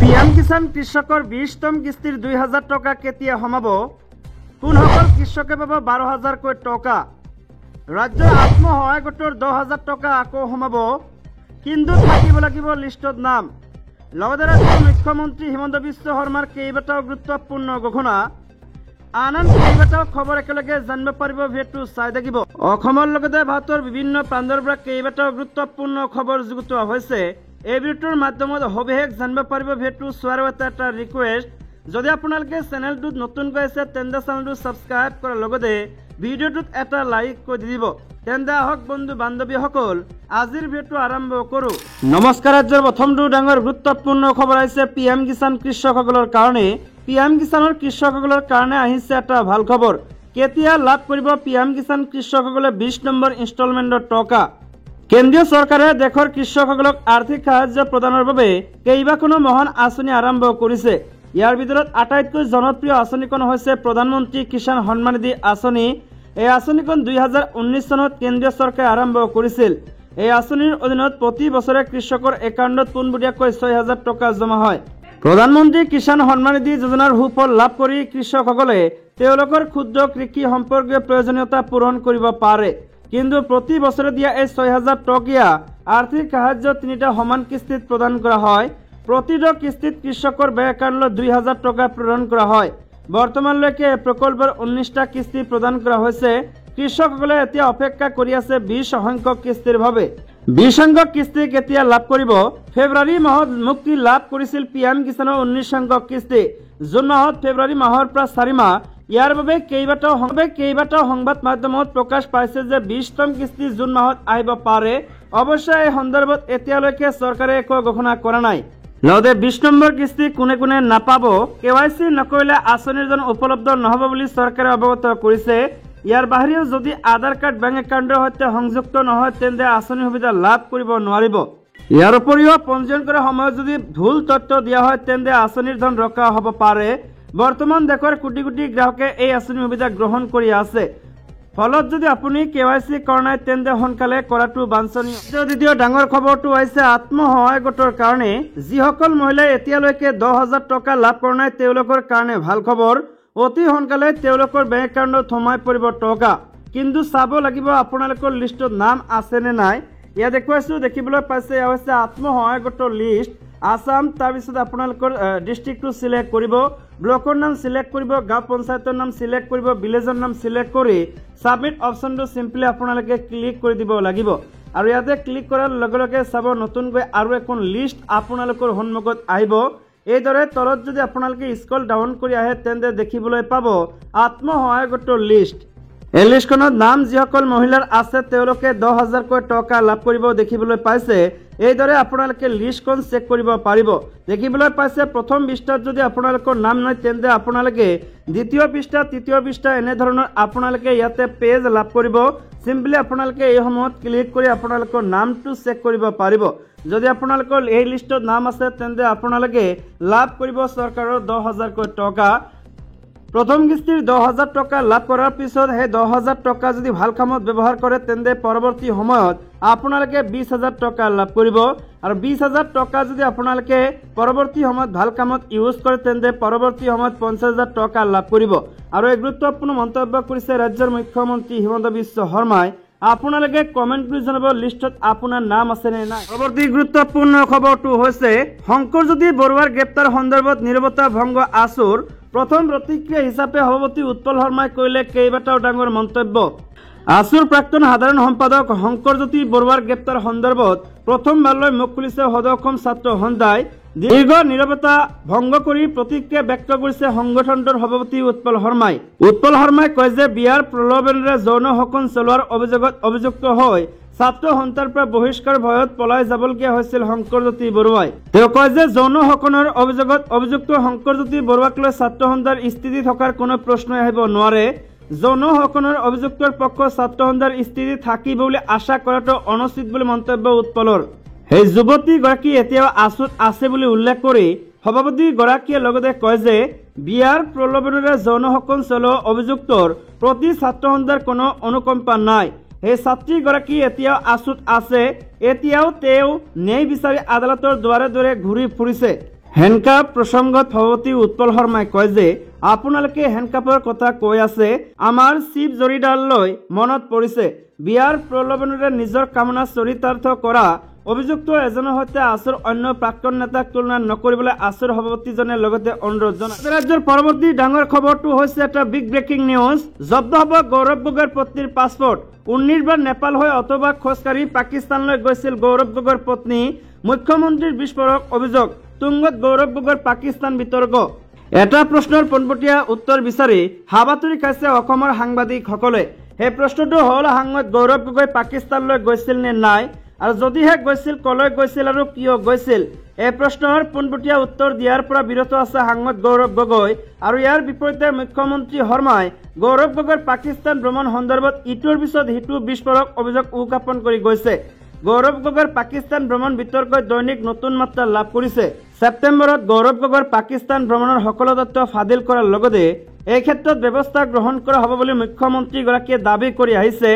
PM Kisan কৃষকৰ 20তম কিস্তিৰ 2000 টকা কেতিয়া সমাব? কোনসকল কৃষকে পাব 12000কৈ টকা? ৰাজ্যৰ আত্মসহায়ক গোটৰ 10000 টকা আকৌ সমাব, কিন্তু থাকিব লাগিব লিষ্টত নাম। লগতে ৰাজ্যৰ মুখ্যমন্ত্ৰী হিমন্ত বিশ্ব শৰ্মাৰ কেইবাটাও গুৰুত্বপূৰ্ণ ঘোষণা, আন কেইবাটাও খবৰ একেলগে জানিব পাৰিব ভিডিঅ'টো চাই থাকিব। অসমৰ লগতে ভাৰতৰ বিভিন্ন প্ৰান্তৰ পৰা কেইবাটাও গুৰুত্বপূৰ্ণ খবৰ যুগুতোৱা হৈছে। এই ভিডিঅ'টোৰ মাধ্যমত সবিশেষ জানিব পাৰিব। ভিডিঅ'টো চোৱাৰ এটা ৰিকুৱেষ্ট, যদি আপোনালোকে চেনেলটোত নতুনকৈ আছে তেন্তে চেনেলটো ছাবস্ক্ৰাইব কৰাৰ লগতে ভিডিঅ'টোত এটা লাইক কৰি দিব। তেন্তে আহক বন্ধু বান্ধৱীসকল, আজিৰ ভিডিঅ'টো আৰম্ভ কৰোঁ। নমস্কাৰ। ৰাজ্যৰ প্ৰথমটো ডাঙৰ গুৰুত্বপূৰ্ণ খবৰ আহিছে পিএম কিষাণ কৃষকসকলৰ কাৰণে। পিএম কিষাণৰ কৃষকসকলৰ কাৰণে আহিছে এটা ভাল খবৰ। কেতিয়া লাভ কৰিব পিএম কিষাণ কৃষকসকলে 20 নম্বৰ ইনষ্টলমেণ্টৰ টকা? কেন্দ্ৰীয় চৰকাৰে দেশৰ কৃষকসকলক আৰ্থিক সাহায্য প্ৰদানৰ বাবে কেইবাখনো মহান আঁচনি আৰম্ভ কৰিছে। ইয়াৰ ভিতৰত আটাইতকৈ জনপ্ৰিয় আঁচনিখন হৈছে প্ৰধানমন্ত্ৰী কিষাণ সন্মান নিধি আঁচনি। এই আঁচনিখন 2019 চনত কেন্দ্ৰীয় চৰকাৰে আৰম্ভ কৰিছিল। এই আঁচনিৰ অধীনত প্ৰতি বছৰে কৃষকৰ একাউণ্টত পোনপটীয়াকৈ 6000 টকা জমা হয়। প্ৰধানমন্ত্ৰী কিষাণ সন্মান নিধি যোজনাৰ সুফল লাভ কৰি কৃষকসকলে তেওঁলোকৰ ক্ষুদ্ৰ কৃষি সম্পৰ্কীয় প্ৰয়োজনীয়তা পূৰণ কৰিব পাৰে। কিন্তু প্ৰতি বছৰে দিয়া এই 6000 টকীয়া আৰ্থিক সাহায্য 3টা সমান কিস্তিত প্ৰদান কৰা হয়। প্ৰতিটো কিস্তিত কৃষকৰ বেংক একাউণ্টলৈ 2000 টকা প্ৰেৰণ কৰা হয়। বৰ্তমানলৈকে এই প্ৰকল্পৰ 19টা কিস্তি প্ৰদান কৰা হৈছে। কৃষকসকলে এতিয়া অপেক্ষা কৰি আছে 20 সংখ্যক কিস্তিৰ বাবে। 20 সংখ্যক কিস্তি কেতিয়া লাভ কৰিব? ফেব্ৰুৱাৰী মাহত মুক্তি লাভ কৰিছিল পিএম কিষাণৰ 19 সংখ্যক কিস্তি। জুন মাহত ফেব্ৰুৱাৰী মাহৰ পৰা 4 মাহ। ইয়াৰ বাবে কেইবাটাও সংবাদ মাধ্যমত প্ৰকাশ পাইছে যে 20তম কিস্তি জুন মাহত আহিব পাৰে। অৱশ্যে এই সন্দৰ্ভত এতিয়ালৈকে চৰকাৰে একো ঘোষণা কৰা নাই। লগতে 20 নম্বৰ কিস্তি কোনে কোনে নাপাব? KYC নকৰিলে আঁচনিৰ জন উপলব্ধ নহ'ব বুলি চৰকাৰে অৱগত কৰিছে। ইয়াৰ বাহিৰেও যদি আধাৰ কাৰ্ড বেংক একাউণ্টৰ সৈতে সংযুক্ত নহয় তেন্তে আঁচনিৰ সুবিধা লাভ কৰিব নোৱাৰিব। ইয়াৰ উপৰিও পঞ্জীয়ন কৰাৰ সময়ত যদি ভুল তথ্য দিয়া হয় তেন্তে আঁচনিৰ ধন ৰখা হ'ব পাৰে। বৰ্তমান দেশৰ কোটি কোটি গ্ৰাহকে এই আঁচনিৰ সুবিধা গ্ৰহণ কৰি আছে। ফলত যদি আপুনি KYC কৰা নাই তেন্তে সোনকালে কৰাটো বাঞ্ছনীয়। দ্বিতীয় ডাঙৰ খবৰটো হৈছে আত্মসহায়ক গোটৰ কাৰণে। যিসকল মহিলাই এতিয়ালৈকে 10000 টকা লাভ কৰা নাই তেওঁলোকৰ কাৰণে ভাল খবৰ। অতি সোনকালে তেওঁলোকৰ বেংক একাউণ্টত সোমাই পৰিব টকা। কিন্তু চাব লাগিব আপোনালোকৰ লিষ্টত নাম আছে নে নাই। ইয়াত দেখুৱাইছোঁ, দেখিবলৈ পাইছে এয়া হৈছে আত্মসহায়ক গোটৰ লিষ্ট। আসাম, তাৰপিছত আপোনালোকৰ ডিষ্ট্ৰিক্টটো চিলেক্ট কৰিব, ব্লকৰ নাম চিলেক্ট কৰিব, গাঁও পঞ্চায়তৰ নাম চিলেক্ট কৰিব, ভিলেজৰ নাম চিলেক্ট কৰি ছাবমিট অপশ্যনটো চিম্পলি আপোনালোকে ক্লিক কৰি দিব লাগিব। আৰু ইয়াতে ক্লিক কৰাৰ লগে লগে চাব নতুনকৈ আৰু এখন লিষ্ট আপোনালোকৰ সন্মুখত আহিব। এইদৰে তলত যদি আপোনালোকে স্ক্ৰল ডাউন কৰি আহে তেন্তে দেখিবলৈ পাব আত্মসহায়ক গোটৰ লিষ্ট। এই লিষ্টখনত নাম যিসকল মহিলাৰ আছে তেওঁলোকে 10000কৈ টকা লাভ কৰিব দেখিবলৈ পাইছে। এইদৰে আপোনালোকে লিষ্টখন চেক কৰিব পাৰিব। দেখিবলৈ পাইছে প্ৰথম পৃষ্ঠাত যদি আপোনালোকৰ নাম নাই তেন্তে আপোনালোকে দ্বিতীয় পৃষ্ঠা, তৃতীয় পৃষ্ঠা এনেধৰণৰ আপোনালোকে ইয়াতে পেজ লাভ কৰিব। চিম্পলি আপোনালোকে এই সময়ত ক্লিক কৰি আপোনালোকৰ নামটো চেক কৰিব পাৰিব। যদি আপোনালোকৰ এই লিষ্টত নাম আছে তেন্তে আপোনালোকে লাভ কৰিব চৰকাৰৰ 10000কৈ টকা। প্ৰথম কিস্তিৰ 10000 টকা লাভ কৰাৰ পিছত সেই 10000 টকা যদি ভাল কামত ব্যৱহাৰ কৰে তেন্তে পৰৱৰ্তী সময়ত আপোনালোকে 20000 টকা লাভ কৰিব। আৰু 20000 টকা যদি আপোনালোকে পৰৱৰ্তী সময়ত ভাল কামত ইউজ কৰে তেন্তে পৰৱৰ্তী সময়ত 50000 টকা লাভ কৰিব। আৰু এই গুৰুত্বপূৰ্ণ মন্তব্য কৰিছে ৰাজ্যৰ মুখ্যমন্ত্ৰী হিমন্ত বিশ্ব শৰ্মাই। আপোনালোকে কমেণ্ট কৰি জনাব লিষ্টত আপোনাৰ নাম আছে নে নাই। পৰৱৰ্তী গুৰুত্বপূৰ্ণ খবৰটো হৈছে শংকৰজ্যোতি বৰুৱাৰ গ্ৰেপ্তাৰ সন্দৰ্ভত নীৰৱতা ভংগ আছুৰ। প্ৰথম প্ৰতিক্ৰিয়া হিচাপে সভাপতি উৎপল শৰ্মাই কৰিলে কেইবাটাও ডাঙৰ মন্তব্য। আছুৰ প্ৰাক্তন সাধাৰণ সম্পাদক শংকৰজ্যোতি বৰুৱাৰ গ্ৰেপ্তাৰ সন্দৰ্ভত প্ৰথমবাৰলৈ মুখ খুলিছে সদৌ অসম ছাত্ৰ সন্থাই। দীৰ্ঘ নীৰৱতা ভংগ কৰি প্ৰতিক্ৰিয়া ব্যক্ত কৰিছে সংগঠনটোৰ সভাপতি উৎপল শৰ্মাই। উৎপল শৰ্মাই কয় যে বিয়াৰ প্ৰলোভনেৰে যৌন শোষণ চলোৱাৰ অভিযোগত অভিযুক্ত হৈ ছাত্ৰ সন্থাৰ পৰা বহিষ্কাৰ ভয়ত পলাই যাবলগীয়া হৈছিল শংকৰজ্যোতি বৰুৱাই। তেওঁ কয় যে যৌন শোষণৰ অভিযোগত অভিযুক্ত শংকৰজ্যোতি বৰুৱাক লৈ ছাত্ৰ সন্থাৰ স্থিতি থকাৰ কোনো প্ৰশ্নই আহিব নোৱাৰে। যৌন শোষণৰ অভিযুক্তৰ পক্ষত ছাত্ৰ সন্থাৰ স্থিতি থাকিব বুলি আশা কৰাটো অনুচিত বুলি মন্তব্য উৎপলৰ। সেই যুৱতীগৰাকী এতিয়াও আছুত আছে বুলি উল্লেখ কৰি সভাপতিগৰাকীয়ে লগতে কয় যে বিয়াৰ প্ৰলোভনেৰে যৌন শোষণ চলোৱা অভিযুক্তৰ প্ৰতি ছাত্ৰ সন্থাৰ কোনো অনুকম্পা নাই। সেই ছাত্ৰীগৰাকী এতিয়াও আছুত আছে। এতিয়াও তেওঁ ন্যায় বিচাৰি আদালতৰ দুৱাৰে দুৱাৰে ঘূৰি ফুৰিছে। হেণ্ডকাপ প্ৰসংগত সভাপতি উৎপল শৰ্মাই কয় যে আপোনালোকে হেণ্ডকাপৰ কথা কৈ আছে, আমাৰ চিফ জৰিদাৰলৈ মনত পৰিছে বিয়াৰ প্ৰলোভনেৰে নিজৰ কামনা চৰিতাৰ্থ কৰা অভিযুক্ত এজনৰ সৈতে আছুৰ অন্য প্ৰাক্তন নেতাক তুলনা নকৰিবলৈ আছুৰ সভাপতিজনে লগতে অনুৰোধ জনায়। ৰাজ্যৰ পৰৱৰ্তী ডাঙৰ খবৰটো হৈছে এটা বিগ ব্ৰেকিং নিউজ। জব্দ হ'ব গৌৰৱ গগৈৰ পত্নীৰ পাছপোৰ্ট। 19 বাৰ নেপাল হৈ অথবা খোজকাঢ়ি পাকিস্তানলৈ গৈছিল গৌৰৱ গগৈৰ পত্নী। মুখ্যমন্ত্ৰীৰ বিস্ফোৰক অভিযোগ, তুংগত গৌৰৱ গগৈৰ পাকিস্তান বিতৰ্ক। এটা প্ৰশ্নৰ পোনপটীয়া উত্তৰ বিচাৰি হাবাতৰি খাইছে অসমৰ সাংবাদিকসকলে। সেই প্ৰশ্নটো হ'ল, সাংসদ গৌৰৱ গগৈ পাকিস্তানলৈ গৈছিল নে নাই, আৰু যদিহে গৈছিল কলৈ গৈছিল আৰু কিয় গৈছিল? এই প্ৰশ্নৰ পোনপটীয়া উত্তৰ দিয়াৰ পৰা বিৰত আছে সাংসদ গৌৰৱ গগৈ। আৰু ইয়াৰ বিপৰীতে মুখ্যমন্ত্ৰী শৰ্মাই গৌৰৱ গগৈৰ পাকিস্তান ভ্ৰমণ সন্দৰ্ভত ইটোৰ পিছত সিটো বিস্ফোৰক অভিযোগ উত্থাপন কৰি গৈছে। গৌৰৱ গগৈৰ পাকিস্তান ভ্ৰমণ বিতৰ্কই দৈনিক নতুন মাত্ৰা লাভ কৰিছে। ছেপ্টেম্বৰত গৌৰৱ গগৈৰ পাকিস্তান ভ্ৰমণৰ সকলো তথ্য ফাদিল কৰাৰ লগতে এই ক্ষেত্ৰত ব্যৱস্থা গ্ৰহণ কৰা হ'ব বুলি মুখ্যমন্ত্ৰীগৰাকীয়ে দাবী কৰি আহিছে।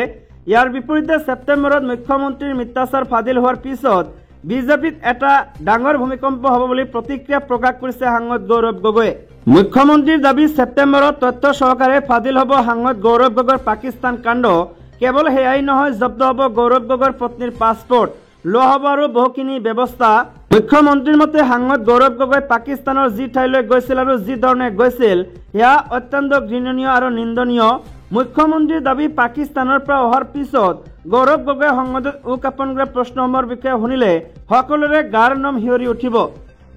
ইয়াৰ বিপৰীতে ছেপ্টেম্বৰত মুখ্যমন্ত্ৰীৰ মিথ্যাচাৰ ফাদিল হোৱাৰ পিছত বিজেপিত এটা ডাঙৰ ভূমিকম্প হ'ব বুলি প্ৰতিক্ৰিয়া প্ৰকাশ কৰিছে সাংসদ গৌৰৱ গগৈয়ে। মুখ্যমন্ত্ৰীৰ দাবী, ছেপ্টেম্বৰত তথ্য সহকাৰে ফাদিল হ'ব সাংসদ গৌৰৱ গগৈৰ পাকিস্তান কাণ্ড। কেৱল সেয়াই নহয়, জব্দ হ'ব গৌৰৱ গগৈৰ পত্নীৰ পাছপোৰ্ট, লোৱা হ'ব আৰু বহুখিনি ব্যৱস্থা। মুখ্যমন্ত্ৰীৰ মতে সাংসদ গৌৰৱ গগৈ পাকিস্তানৰ যি ঠাইলৈ গৈছিল আৰু যি ধৰণে গৈছিল সেয়া অত্যন্ত ঘৃণনীয় আৰু নিন্দনীয়। মুখ্যমন্ত্ৰীৰ দাবী, পাকিস্তানৰ পৰা অহাৰ পিছত গৌৰৱ গগৈ সংসদত উত্থাপন কৰা প্ৰশ্নসমূহৰ বিষয়ে শুনিলে সকলোৰে গাৰ নোম শিয়ৰি উঠিব।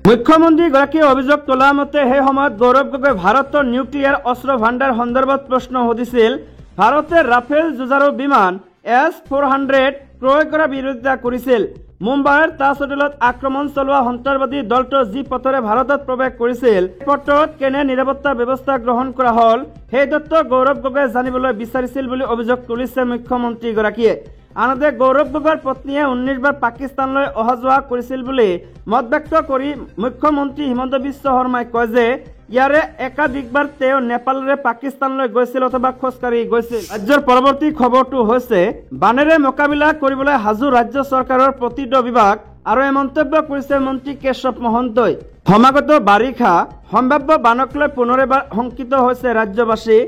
মুখ্যমন্ত্ৰীগৰাকীয়ে অভিযোগ তোলা মতে সেই সময়ত গৌৰৱ গগৈ ভাৰতৰ নিউক্লিয়াৰ অস্ত্ৰ ভাণ্ডাৰ সন্দৰ্ভত প্ৰশ্ন সুধিছিল। ভাৰতে ৰাফেল যুঁজাৰু বিমান S-400 ক্ৰয় কৰাৰ বিৰোধিতা কৰিছিল। মুম্বাইৰ তাজ হোটেলত আক্ৰমণ চলোৱা সন্ত্ৰাসবাদী দলটো যি পথেৰে ভাৰতত প্ৰৱেশ কৰিছিল, পথত কেনে নিৰাপত্তা ব্যৱস্থা গ্ৰহণ কৰা হ'ল সেই তথ্য গৌৰৱ গগৈয়ে জানিবলৈ বিচাৰিছিল বুলি অভিযোগ তুলিছে মুখ্যমন্ত্ৰীগৰাকীয়ে। আনহাতে গৌৰৱ গগৈৰ পত্নীয়ে 19 বাৰ পাকিস্তানলৈ অহা যোৱা কৰিছিল বুলি মত ব্যক্ত কৰি মুখ্যমন্ত্ৰী হিমন্ত বিশ্ব শৰ্মাই কয় যে ইয়াৰে একাধিকবাৰ তেওঁ নেপালৰে পাকিস্তানলৈ গৈছিল অথবা খোজকাঢ়ি গৈছিল। ৰাজ্যৰ পৰৱৰ্তী খবৰটো হৈছে, বানেৰে মোকাবিলা কৰিবলৈ সাজু ৰাজ্য চৰকাৰৰ প্ৰতিটো বিভাগ। আৰু এই মন্তব্য কৰিছে মন্ত্ৰী কেশৱ মহন্তই। সমাগত বাৰিষা সম্ভাৱ্য বানক লৈ পুনৰ এবাৰ শংকিত হৈছে ৰাজ্যবাসী।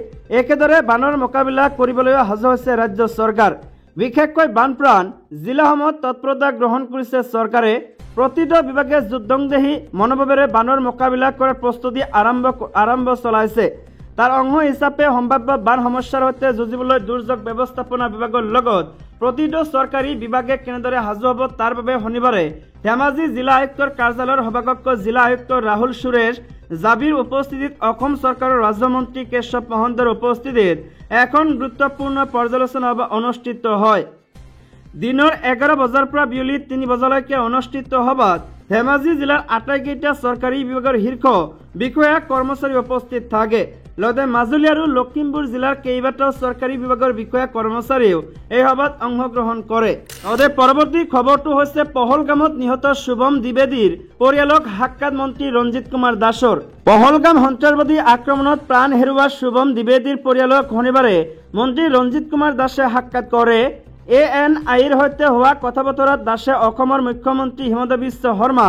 একেদৰে বানৰ মোকাবিলা কৰিবলৈও সাজু হৈছে ৰাজ্য চৰকাৰ। বিশেষকৈ বানপ্ৰাণ জিলাসমূহত তৎপৰতা গ্ৰহণ কৰিছে চৰকাৰে। প্ৰতিটো বিভাগে যুদ্ধংদেহী মনোভাৱেৰে বানৰ মোকাবিলা কৰাৰ প্ৰস্তুতি আৰম্ভ চলাইছে। তাৰ অংশ হিচাপে সম্ভাৱ্য বান সমস্যাৰ সৈতে যুঁজিবলৈ দুৰ্যোগ ব্যৱস্থাপনা বিভাগৰ লগত প্ৰতিটো চৰকাৰী বিভাগে কেনেদৰে সাজু হ'ব তাৰ বাবে শনিবাৰে ধেমাজি জিলা আয়ুক্তৰ কাৰ্যালয়ৰ সভাকক্ষ জিলা আয়ুক্ত ৰাহুল সুৰেশ জাবিৰ উপস্থিতিত অসম চৰকাৰৰ ৰাজ্যমন্ত্ৰী কেশৱ মহন্তৰ উপস্থিতিত এখন গুৰুত্বপূৰ্ণ পৰ্যালোচনা সভা অনুষ্ঠিত হয়। দিনৰ 11 বজাৰ পৰা বিয়লি 3 বজালৈকে অনুষ্ঠিত সভাত ধেমাজি জিলাৰ আটাইকেইটা চৰকাৰী বিভাগৰ শীৰ্ষ বিষয়া কৰ্মচাৰী উপস্থিত থাকে। লগতে মাজুলী আৰু লখিমপুৰ জিলাৰ কেইবাটাও চৰকাৰী বিভাগৰ বিষয়া কৰ্মচাৰীও এই সভাত অংশগ্ৰহণ কৰে। লগতে পৰৱৰ্তী খবৰটো হৈছে, পহলগামত নিহত শুভম দ্বিবেদীৰ পৰিয়ালক সাক্ষাৎ মন্ত্ৰী ৰঞ্জিত কুমাৰ দাসৰ। পহলগাম সন্ত্ৰাসবাদী আক্ৰমণত প্ৰাণ হেৰুওৱা শুভম দ্বিবেদীৰ পৰিয়ালক শনিবাৰে মন্ত্ৰী ৰঞ্জিত কুমাৰ দাসে সাক্ষাৎ কৰে। ANIৰ সৈতে হোৱা কথা বতৰাত দাসে অসমৰ মুখ্যমন্ত্ৰী হিমন্ত বিশ্ব শৰ্মা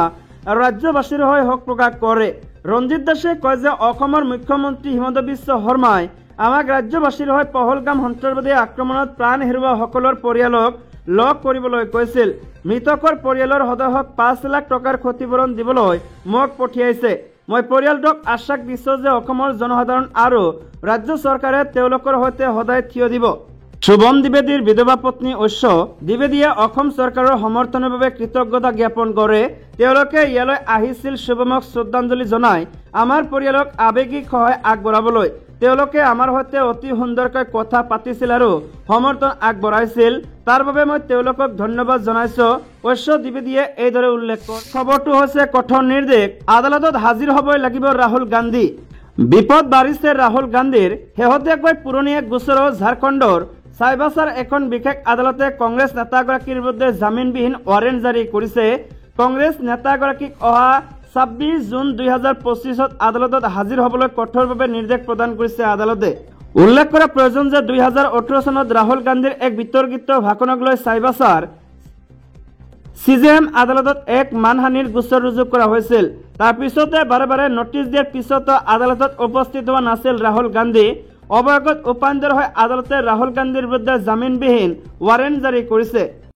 আৰু ৰাজ্যবাসীৰ হৈ শোক প্ৰকাশ কৰে। ৰঞ্জিত দাসে কয় যে অসমৰ মুখ্যমন্ত্ৰী হিমন্ত বিশ্ব শৰ্মাই আমাক ৰাজ্যবাসীৰ হৈ পহলগাম সন্ত্ৰাসবাদী আক্ৰমণত প্ৰাণ হেৰুওৱা সকলৰ পৰিয়ালক লগ কৰিবলৈ কৈছিল। মৃতকৰ পৰিয়ালৰ সদস্যক 5 লাখ টকাৰ ক্ষতিপূৰণ দিবলৈ মোক পঠিয়াইছে। মই পৰিয়ালটোক আশ্বাস দিছোঁ যে অসমৰ জনসাধাৰণ আৰু ৰাজ্য চৰকাৰে তেওঁলোকৰ সৈতে সদায় থিয় দিব। শুভম দ্বিবেদীৰ বিধৱা পত্নী ঐশ্য দ্বিবেদীয়ে অসম চৰকাৰৰ সমৰ্থনৰ বাবে কৃতজ্ঞতা জ্ঞাপন কৰে। তেওঁলোকে ইয়ালৈ আহিছিল শুভমক শ্ৰদ্ধাঞ্জলি জনাই আমাৰ পৰিয়ালক আৱেগিক সহায় আগবঢ়াবলৈ। তেওঁলোকে আমাৰ সৈতে অতি সুন্দৰকৈ কথা পাতিছিল আৰু সমৰ্থন আগবঢ়াইছিল। তাৰ বাবে মই তেওঁলোকক ধন্যবাদ জনাইছোঁ, ঐশ্য দ্বিবেদীয়ে এইদৰে উল্লেখ কৰে। খবৰটো হৈছে কঠোৰ নিৰ্দেশ, আদালতত হাজিৰ হ'বই লাগিব ৰাহুল গান্ধী। বিপদ বাঢ়িছে ৰাহুল গান্ধীৰ। শেহতীয়াকৈ পুৰণি এক গোচৰত ঝাৰখণ্ডৰ চাইবাছাৰ এখন বিশেষ আদালতে কংগ্ৰেছ নেতাগৰাকীৰ বিৰুদ্ধে জামিনবিহীন ৱাৰেণ্ট জাৰি কৰিছে। কংগ্ৰেছ নেতাগৰাকীক অহা 26 জুন 2025 আদালতত হাজিৰ হ'বলৈ কঠোৰভাৱে নিৰ্দেশ প্ৰদান কৰিছে আদালতে। উল্লেখ কৰা প্ৰয়োজন যে 2018 চনত ৰাহুল গান্ধীৰ এক বিতৰ্কিত ভাষণক লৈ চাইবাছাৰ CJM আদালতত এক মানহানিৰ গোচৰ ৰুজু কৰা হৈছিল। তাৰ পিছতে বাৰে বাৰে নোটিছ দিয়াৰ পিছতো আদালতত উপস্থিত হোৱা নাছিল ৰাহুল গান্ধী। অৱশেষত উপায়ন্তৰ হৈ আদালতে ৰাহুল গান্ধীৰ বিৰুদ্ধে জামিনবিহীন ৱাৰেণ্ট জাৰি কৰিছে।